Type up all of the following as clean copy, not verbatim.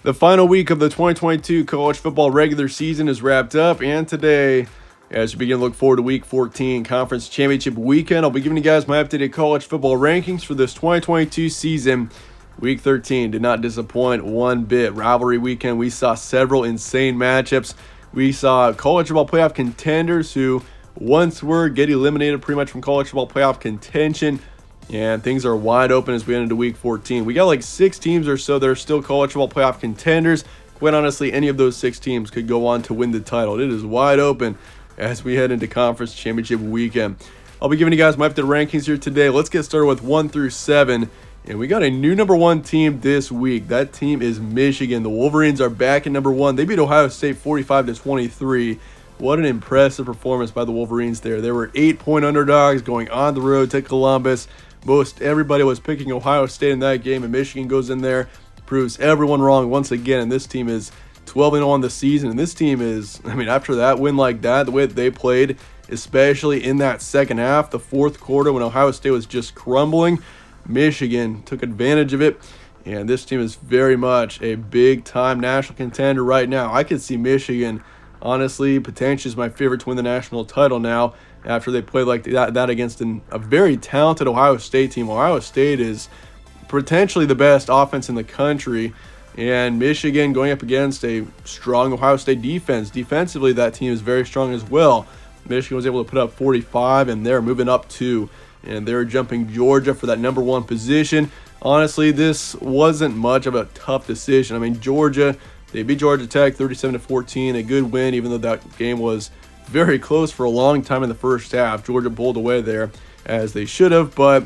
The final week of the 2022 college football regular season is wrapped up, and today, as we begin to look forward to Week 14 Conference Championship Weekend, I'll be giving you guys my updated college football rankings for this 2022 season. Week 13 did not disappoint one bit. Rivalry weekend, we saw several insane matchups. We saw college football playoff contenders who once were get eliminated pretty much from college football playoff contention. And things are wide open as we head into Week 14. We got like 6 teams or so that are still college football playoff contenders. Quite honestly, any of those 6 teams could go on to win the title. It is wide open as we head into Conference Championship Weekend. I'll be giving you guys my updated rankings here today. Let's get started with 1 through 7. And we got a new number 1 team this week. That team is Michigan. The Wolverines are back at number 1. They beat Ohio State 45-23. What an impressive performance by the Wolverines there. They were 8-point underdogs going on the road to Columbus. Most everybody was picking Ohio State in that game, and Michigan goes in there, proves everyone wrong once again, and this team is 12-0 on the season, and this team is, after that win like that, the way that they played, especially in that second half, the fourth quarter when Ohio State was just crumbling, Michigan took advantage of it, and this team is very much a big-time national contender right now. I could see Michigan, honestly, potentially is my favorite to win the national title now, after they played like that against a very talented Ohio State team. Ohio State is potentially the best offense in the country, and Michigan going up against a strong Ohio State defense. Defensively, that team is very strong as well. Michigan was able to put up 45, and they're moving up 2, and they're jumping Georgia for that number 1 position. Honestly, this wasn't much of a tough decision. Georgia, they beat Georgia Tech 37-14, a good win, even though that game was very close for a long time in the first half. Georgia pulled away there as they should have, but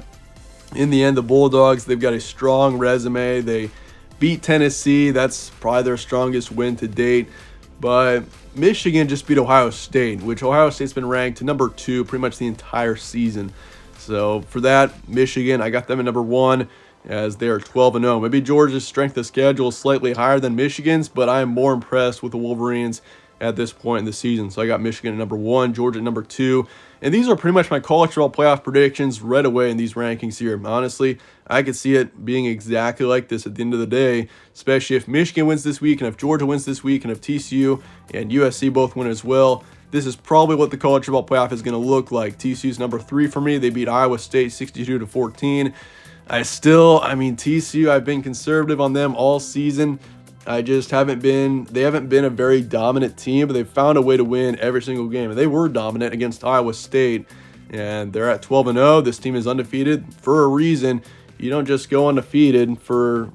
in the end, the Bulldogs, they've got a strong resume. They beat Tennessee. That's probably their strongest win to date. But Michigan just beat Ohio State, which Ohio State's been ranked number 2 pretty much the entire season. So for that, Michigan, I got them at number 1 as they are 12-0. Maybe Georgia's strength of schedule is slightly higher than Michigan's, but I am more impressed with the Wolverines at this point in the season. So I got Michigan at number 1, Georgia at number 2. And these are pretty much my college football playoff predictions right away in these rankings here. Honestly, I could see it being exactly like this at the end of the day, especially if Michigan wins this week and if Georgia wins this week and if TCU and USC both win as well. This is probably what the college football playoff is going to look like. TCU's number 3 for me. They beat Iowa State 62-14. TCU, I've been conservative on them all season. They haven't been a very dominant team, but they've found a way to win every single game. And they were dominant against Iowa State, and they're at 12-0. This team is undefeated for a reason. You don't just go undefeated for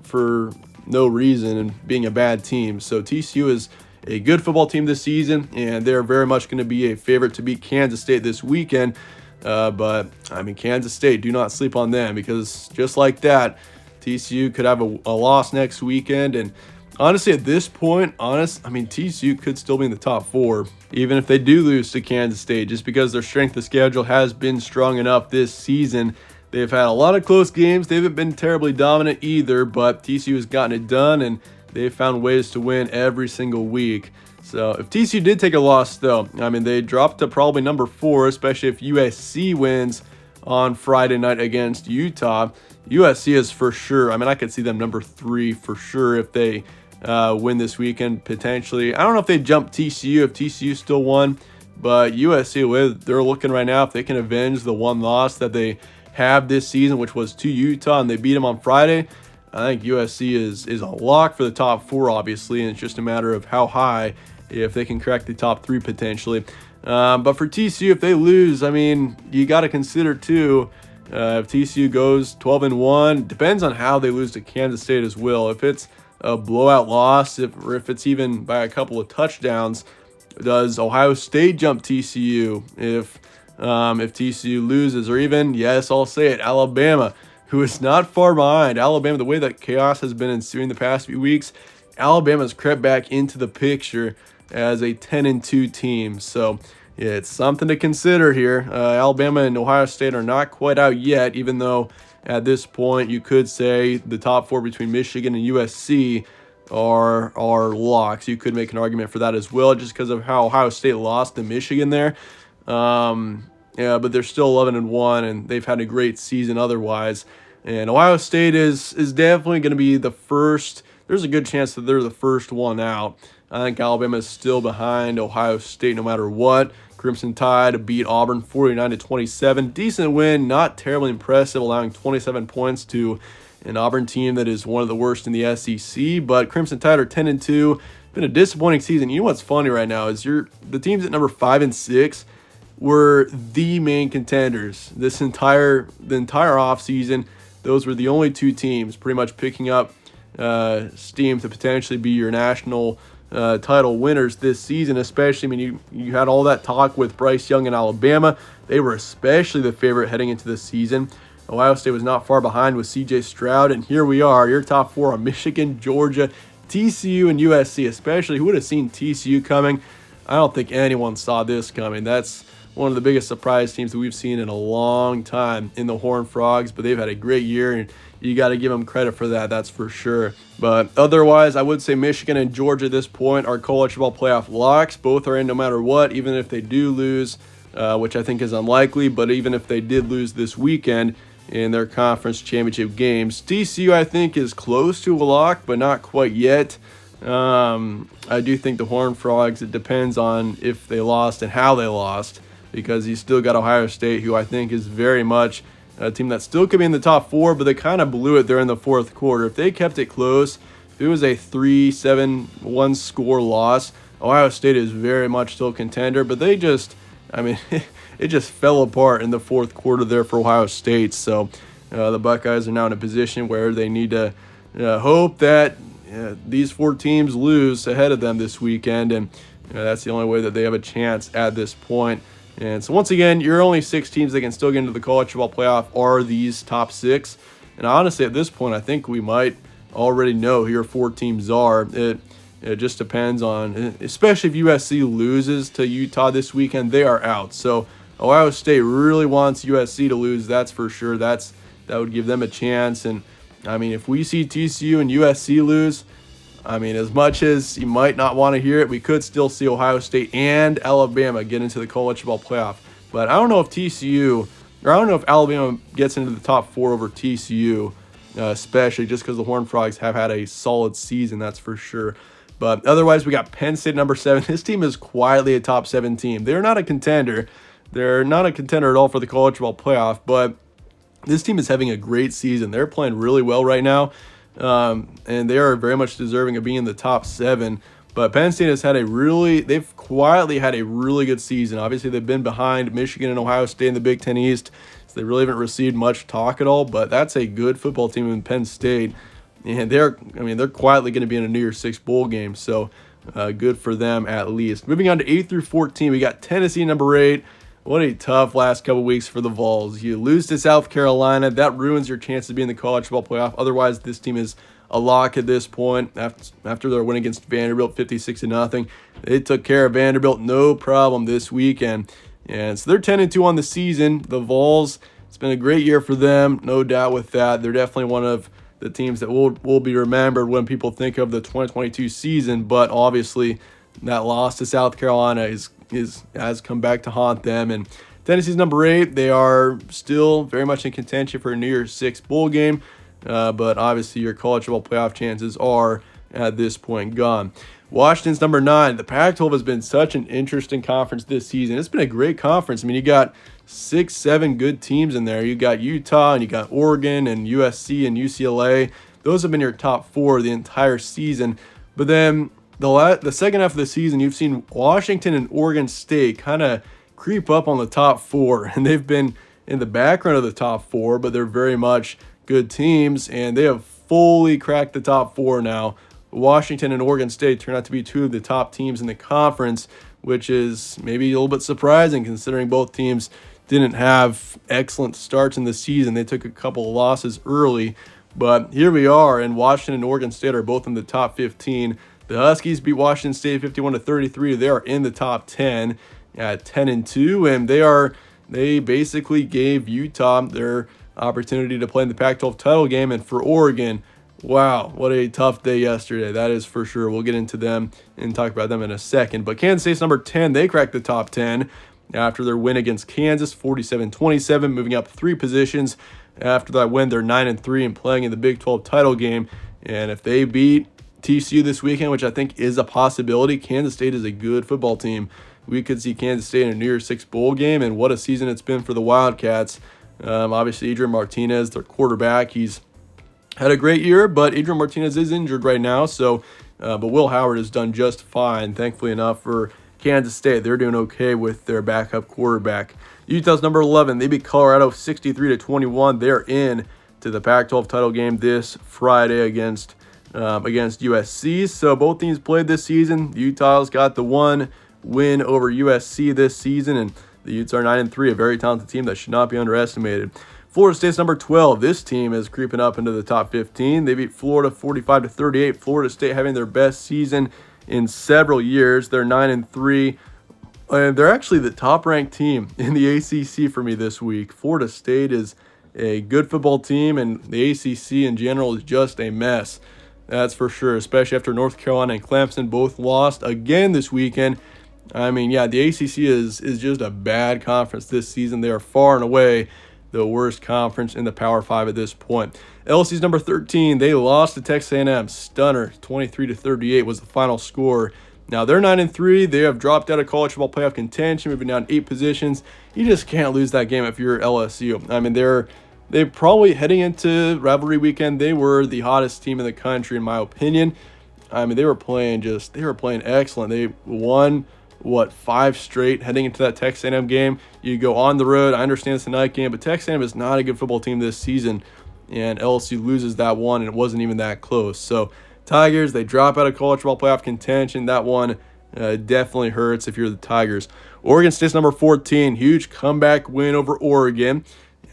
no reason and being a bad team. So TCU is a good football team this season, and they're very much going to be a favorite to beat Kansas State this weekend. Kansas State, do not sleep on them, because just like that, TCU could have a loss next weekend. And honestly, at this point, TCU could still be in the top 4, even if they do lose to Kansas State, just because their strength of schedule has been strong enough this season. They've had a lot of close games. They haven't been terribly dominant either, but TCU has gotten it done, and they've found ways to win every single week. So if TCU did take a loss, though, they dropped to probably number 4, especially if USC wins on Friday night against Utah. USC is for sure. I could see them number 3 for sure if they win this weekend, potentially. I don't know if they jump TCU if TCU still won, but USC, they're looking right now, if they can avenge the one loss that they have this season, which was to Utah, and they beat them on Friday, I think USC is a lock for the top 4, obviously, and it's just a matter of how high, if they can crack the top 3 potentially. But for TCU, if they lose, you got to consider too, if TCU goes 12-1, depends on how they lose to Kansas State as well. If it's a blowout loss, or if it's even by a couple of touchdowns, does Ohio State jump TCU if TCU loses? Or even, yes, I'll say it, Alabama, who is not far behind. Alabama, the way that chaos has been ensuing the past few weeks, Alabama's crept back into the picture as a 10-2 team. So it's something to consider here. Alabama and Ohio State are not quite out yet, even though at this point you could say the top 4 between Michigan and USC are locks. You could make an argument for that as well, just because of how Ohio State lost to Michigan there. But they're still 11-1, and they've had a great season otherwise. And Ohio State is definitely going to be the first there's a good chance that they're the first one out. I think Alabama is still behind Ohio State no matter what. Crimson Tide beat Auburn 49-27. Decent win, not terribly impressive, allowing 27 points to an Auburn team that is one of the worst in the SEC. But Crimson Tide are 10-2. Been a disappointing season. You know what's funny right now is the teams at number 5 and 6 were the main contenders the entire offseason. Those were the only two teams pretty much picking up steam to potentially be your national title winners this season, especially. I mean, you had all that talk with Bryce Young in Alabama. They were especially the favorite heading into the season. Ohio State was not far behind with C.J. Stroud, and here we are. Your top 4 are Michigan, Georgia, TCU, and USC. Especially, who would have seen TCU coming? I don't think anyone saw this coming. That's one of the biggest surprise teams that we've seen in a long time in the Horned Frogs, but they've had a great year, and you got to give them credit for that, that's for sure. But otherwise, I would say Michigan and Georgia at this point are college football playoff locks. Both are in no matter what, even if they do lose, which I think is unlikely, but even if they did lose this weekend in their conference championship games. TCU, I think, is close to a lock, but not quite yet. I do think the Horned Frogs, it depends on if they lost and how they lost, because you still got Ohio State, who I think is very much a team that still could be in the top 4, but they kind of blew it there in the fourth quarter. If they kept it close, if it was a 3-7-1 score loss, Ohio State is very much still a contender, but they just, I mean, it just fell apart in the fourth quarter there for Ohio State. So the Buckeyes are now in a position where they need to hope that these 4 teams lose ahead of them this weekend, and that's the only way that they have a chance at this point. And so once again, your only 6 teams that can still get into the college football playoff are these top 6. And honestly, at this point, I think we might already know who your 4 teams are. It just depends on, especially if USC loses to Utah this weekend, they are out. So Ohio State really wants USC to lose, that's for sure. That would give them a chance. And I mean, if we see TCU and USC lose, I mean, as much as you might not want to hear it, we could still see Ohio State and Alabama get into the college football playoff. But I don't know if Alabama gets into the top 4 over TCU, especially just because the Horned Frogs have had a solid season, that's for sure. But otherwise, we got Penn State number 7. This team is quietly a top 7 team. They're not a contender. They're not a contender at all for the college football playoff, but this team is having a great season. They're playing really well right now. And they are very much deserving of being in the top 7. But Penn State has they've quietly had a really good season. Obviously, they've been behind Michigan and Ohio State in the Big Ten East, so they really haven't received much talk at all. But that's a good football team in Penn State, and they're quietly going to be in a New Year's Six bowl game. So good for them at least. Moving on to 8 through 14, we got Tennessee number 8. What a tough last couple weeks for the Vols. You lose to South Carolina. That ruins your chance to be in the college football playoff. Otherwise, this team is a lock at this point. After their win against Vanderbilt 56-0, they took care of Vanderbilt no problem this weekend. And so they're 10-2 on the season. The Vols, it's been a great year for them, no doubt with that. They're definitely one of the teams that will be remembered when people think of the 2022 season. But obviously, that loss to South Carolina has come back to haunt them. And Tennessee's number 8. They are still very much in contention for a New Year's Six bowl game, but obviously your college football playoff chances are at this point gone. Washington's number 9. The Pac-12 has been such an interesting conference this season. It's been a great conference. I mean, you got 6-7 good teams in there. You got Utah, and you got Oregon and USC and UCLA. Those have been your top 4 the entire season. But then the second half of the season, you've seen Washington and Oregon State kind of creep up on the top 4, and they've been in the background of the top 4, but they're very much good teams, and they have fully cracked the top 4 now. Washington and Oregon State turn out to be 2 of the top teams in the conference, which is maybe a little bit surprising considering both teams didn't have excellent starts in the season. They took a couple of losses early, but here we are, and Washington and Oregon State are both in the top 15. The Huskies beat Washington State 51-33. They are in the top 10 at 10-2, and they basically gave Utah their opportunity to play in the Pac-12 title game. And for Oregon, wow, what a tough day yesterday. That is for sure. We'll get into them and talk about them in a second. But Kansas State's number 10. They cracked the top 10 after their win against Kansas, 47-27, moving up 3 positions. After that win, they're 9-3 and playing in the Big 12 title game. And if they beat TCU this weekend, which I think is a possibility. Kansas State is a good football team. We could see Kansas State in a New Year's Six bowl game, and what a season it's been for the Wildcats. Obviously, Adrian Martinez, their quarterback, he's had a great year, but Adrian Martinez is injured right now. So, but Will Howard has done just fine, thankfully enough for Kansas State. They're doing okay with their backup quarterback. Utah's number 11. They beat Colorado 63-21. They're in to the Pac-12 title game this Friday against USC. So both teams played this season. Utah's got the one win over USC this season, and the Utes are 9-3, a very talented team that should not be underestimated. Florida State's number 12. This team is creeping up into the top 15. They beat Florida 45-38. Florida State having their best season in several years. They're 9-3. And they're actually the top-ranked team in the ACC for me this week. Florida State is a good football team, and the ACC in general is just a mess. That's for sure, especially after North Carolina and Clemson both lost again this weekend. I mean, yeah, the ACC is just a bad conference this season. They are far and away the worst conference in the Power 5 at this point. LSU's number 13. They lost to Texas A&M. Stunner, 23-38 was the final score. Now, they're 9-3. They have dropped out of college football playoff contention, moving down 8 positions. You just can't lose that game if you're LSU. I mean, they probably, heading into rivalry weekend, they were the hottest team in the country, in my opinion. I mean, they were playing excellent. They won, 5 straight heading into that Texas A&M game. You go on the road. I understand it's a night game, but Texas A&M is not a good football team this season, and LSU loses that one, and it wasn't even that close. So, Tigers, they drop out of college football playoff contention. That one definitely hurts if you're the Tigers. Oregon State's number 14. Huge comeback win over Oregon,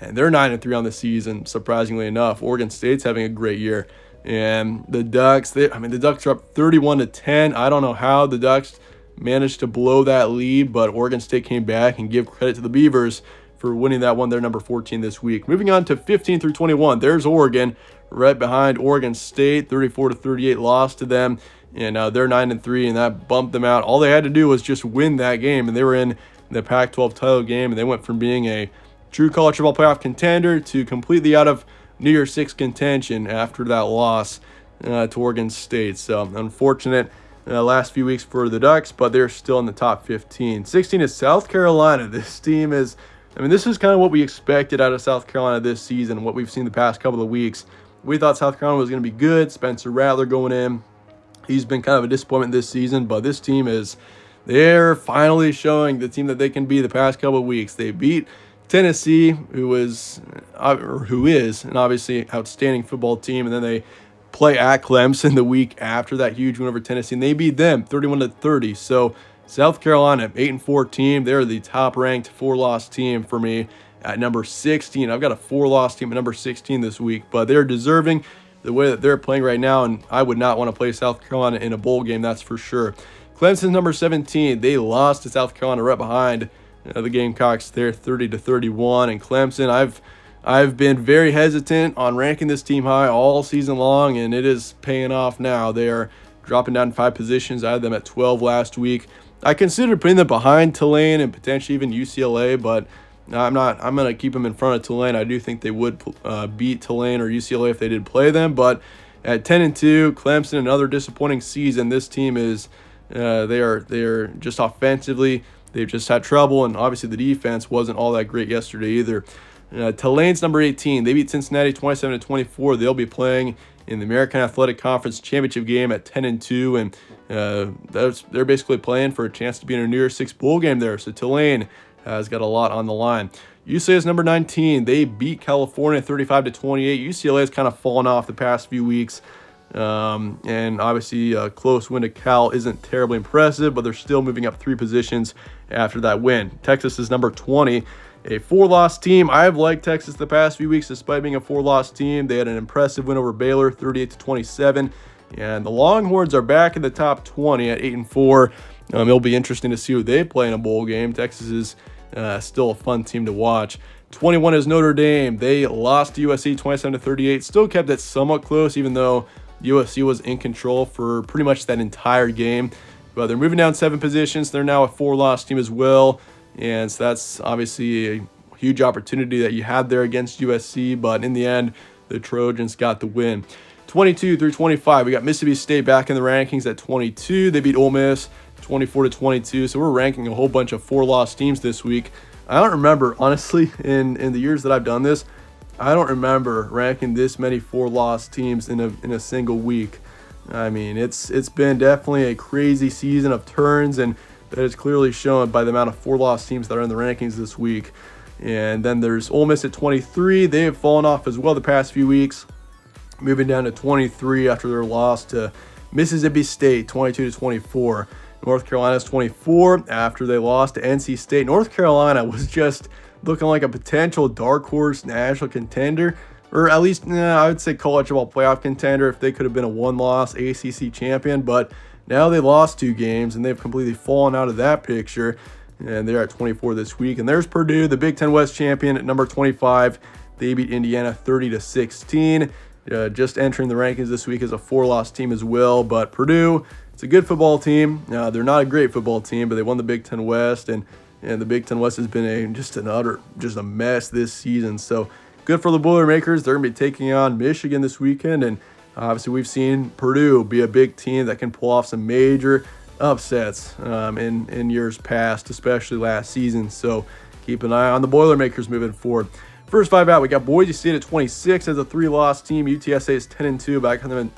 and they're 9-3 on the season, surprisingly enough. Oregon State's having a great year. And the Ducks, the Ducks are up 31-10. I don't know how the Ducks managed to blow that lead, but Oregon State came back, and give credit to the Beavers for winning that one. They're number 14 this week. Moving on to 15 through 21. There's Oregon right behind Oregon State, 34-38 loss to them, and they're 9-3, and that bumped them out. All they had to do was just win that game, and they were in the Pac-12 title game, and they went from being a true college football playoff contender to completely out of New Year's Six contention after that loss to Oregon State. So unfortunate last few weeks for the Ducks, but they're still in the top 15. 16 is South Carolina. This team is, this is kind of what we expected out of South Carolina this season, what we've seen the past couple of weeks. We thought South Carolina was going to be good. Spencer Rattler going in. He's been kind of a disappointment this season, but this team they're finally showing the team that they can be the past couple of weeks. They beat Tennessee, who is an obviously outstanding football team, and then they play at Clemson the week after that huge win over Tennessee, and they beat them 31-30. So South Carolina, 8-4 team. They're the top-ranked 4-loss team for me at number 16. I've got a 4-loss team at number 16 this week, but they're deserving the way that they're playing right now, and I would not want to play South Carolina in a bowl game, that's for sure. Clemson's number 17. They lost to South Carolina right behind the Gamecocks there, 30-31. And Clemson, I've been very hesitant on ranking this team high all season long, and it is paying off now. They are dropping down 5 positions. I had them at 12 last week. I considered putting them behind Tulane and potentially even UCLA, but I'm not. I'm going to keep them in front of Tulane. I do think they would beat Tulane or UCLA if they did play them, but at 10-2, Clemson, another disappointing season. This team is they are just offensively, they've just had trouble, and obviously the defense wasn't all that great yesterday either. Tulane's number 18. They beat Cincinnati 27-24. They'll be playing in the American Athletic Conference Championship game at 10-2, and they're basically playing for a chance to be in a New Year's Six bowl game there. So Tulane has got a lot on the line. UCLA is number 19. They beat California 35-28. UCLA has kind of fallen off the past few weeks, and obviously a close win to Cal isn't terribly impressive, but they're still moving up 3 positions after that win. Texas is number 20. A 4-loss team. I've liked Texas the past few weeks despite being a 4-loss team. They had an impressive win over Baylor, 38-27. And the Longhorns are back in the top 20 at 8-4. It'll be interesting to see who they play in a bowl game. Texas is still a fun team to watch. 21 is Notre Dame. They lost to USC 27-38. Still kept it somewhat close, even though USC was in control for pretty much that entire game. But they're moving down 7 positions. They're now a 4-loss team as well. And so that's obviously a huge opportunity that you had there against USC, but in the end, the Trojans got the win. 22 through 25, we got Mississippi State back in the rankings at 22. They beat Ole Miss 24-22. So we're ranking a whole bunch of 4-loss teams this week. I don't remember, honestly, in the years that I've done this, I don't remember ranking this many 4-loss teams in a single week. I mean, it's been definitely a crazy season of turns, and that is clearly shown by the amount of 4-loss teams that are in the rankings this week. And then there's Ole Miss at 23. They have fallen off as well the past few weeks, moving down to 23 after their loss to Mississippi State 22-24. North Carolina's 24 after they lost to NC State. North Carolina was just looking like a potential dark horse national contender, or at least I would say college football playoff contender if they could have been a one-loss ACC champion. But now they lost 2 games and they've completely fallen out of that picture, and they're at 24 this week. And there's Purdue, the Big Ten West champion, at number 25. They beat Indiana 30-16. Just entering the rankings this week as a 4-loss team as well. But Purdue, it's a good football team. They're not a great football team, but they won the Big Ten West, and the Big Ten West has been just a mess this season. So good for the Boilermakers. They're going to be taking on Michigan this weekend, and obviously we've seen Purdue be a big team that can pull off some major upsets in years past, especially last season. So keep an eye on the Boilermakers moving forward. First 5 out, we got Boise State at 26 as a 3-loss team. UTSA is 10-2, but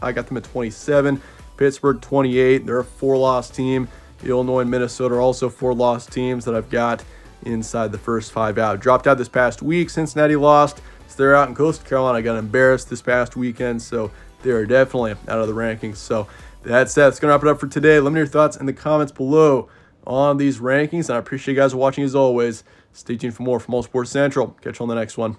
I got them at 27. Pittsburgh 28, they're a 4-loss team. Illinois and Minnesota are also 4-loss teams that I've got inside the first 5 out. Dropped out this past week. Cincinnati lost, so they're out. In Coastal Carolina got embarrassed this past weekend, so they are definitely out of the rankings. So that's going to wrap it up for today. Let me know your thoughts in the comments below on these rankings, and I appreciate you guys watching as always. Stay tuned for more from All Sports Central. Catch you on the next one.